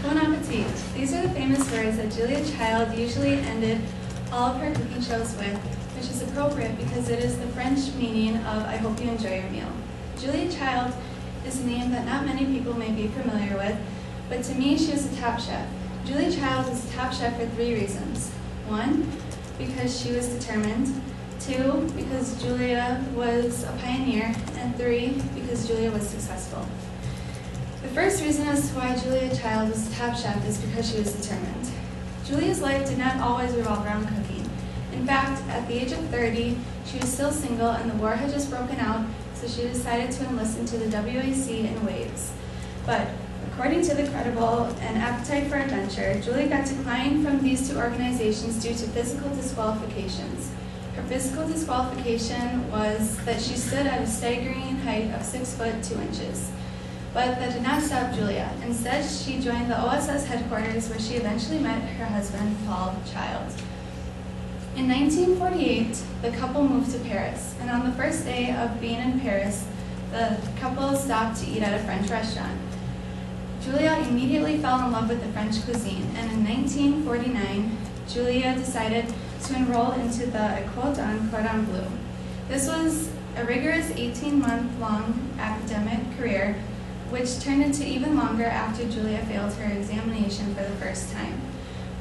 Bon appetit. These are the famous words that Julia Child usually ended all of her cooking shows with, which is appropriate because it is the French meaning of I hope you enjoy your meal. Julia Child is a name that not many people may be familiar with, but to me she was a top chef. Julia Child was a top chef for 3 reasons. 1, because she was determined. 2, because Julia was a pioneer. And 3, because Julia was successful. The first reason as to why Julia Child was a top chef is because she was determined. Julia's life did not always revolve around cooking. In fact, at the age of 30, she was still single and the war had just broken out, so she decided to enlist into the WAC in waves. But according to The Credible and Appetite for Adventure, Julia got declined from these 2 organizations due to physical disqualifications. Her physical disqualification was that she stood at a staggering height of 6 foot 2 inches. But that did not stop Julia. Instead, she joined the OSS headquarters where she eventually met her husband, Paul Child. In 1948, the couple moved to Paris, and on the first day of being in Paris, the couple stopped to eat at a French restaurant. Julia immediately fell in love with the French cuisine, and in 1949, Julia decided to enroll into the École de Cordon Bleu. This was a rigorous 18-month-long academic career, which turned into even longer after Julia failed her examination for the first time.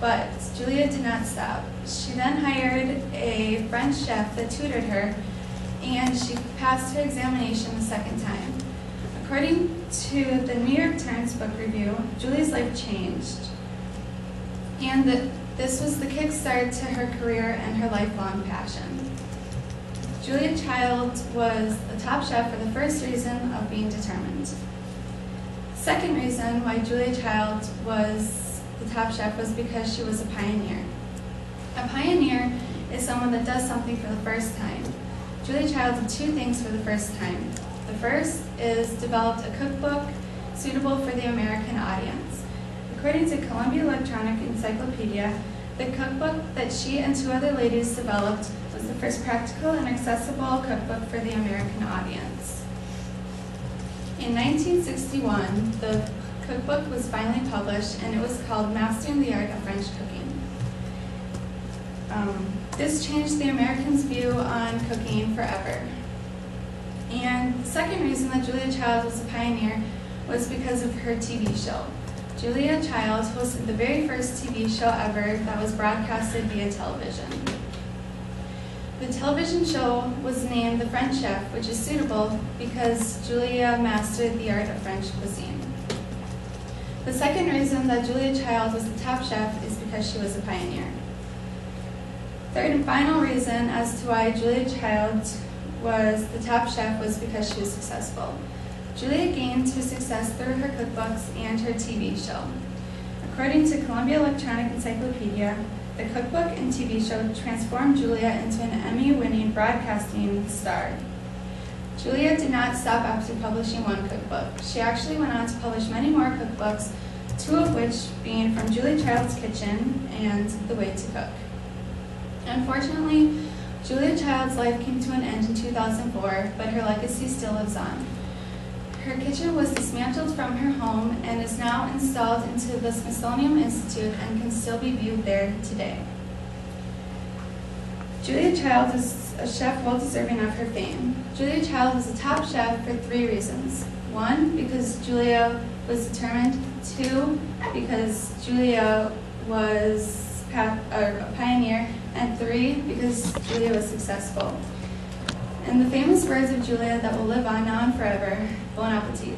But Julia did not stop. She then hired a French chef that tutored her, and she passed her examination the second time. According to the New York Times book review, Julia's life changed, and this was the kickstart to her career and her lifelong passion. Julia Child was a top chef for the first reason of being determined. Second reason why Julia Child was the top chef was because she was a pioneer. A pioneer is someone that does something for the first time. Julia Child did 2 things for the first time. The first is developed a cookbook suitable for the American audience. According to Columbia Electronic Encyclopedia, the cookbook that she and 2 other ladies developed was the first practical and accessible cookbook for the American audience. In 1961, the cookbook was finally published, and it was called Mastering the Art of French Cooking. This changed the Americans' view on cooking forever. And the second reason that Julia Child was a pioneer was because of her TV show. Julia Child hosted the very first TV show ever that was broadcasted via television. The television show was named The French Chef, which is suitable because Julia mastered the art of French cuisine. The second reason that Julia Child was the top chef is because she was a pioneer. Third and final reason as to why Julia Child was the top chef was because she was successful. Julia gained her success through her cookbooks and her TV show. According to Columbia Electronic Encyclopedia, the cookbook and TV show transformed Julia into an Emmy-winning broadcasting star. Julia did not stop after publishing 1 cookbook. She actually went on to publish many more cookbooks, 2 of which being From Julia Child's Kitchen and The Way to Cook. Unfortunately, Julia Child's life came to an end in 2004, but her legacy still lives on. Her kitchen was dismantled from her home and is now installed into the Smithsonian Institute and can still be viewed there today. Julia Child is a chef well deserving of her fame. Julia Child was a top chef for 3 reasons. 1, because Julia was determined. 2, because Julia was a pioneer. And 3, because Julia was successful. And the famous words of Julia that will live on now and forever, bon appetit.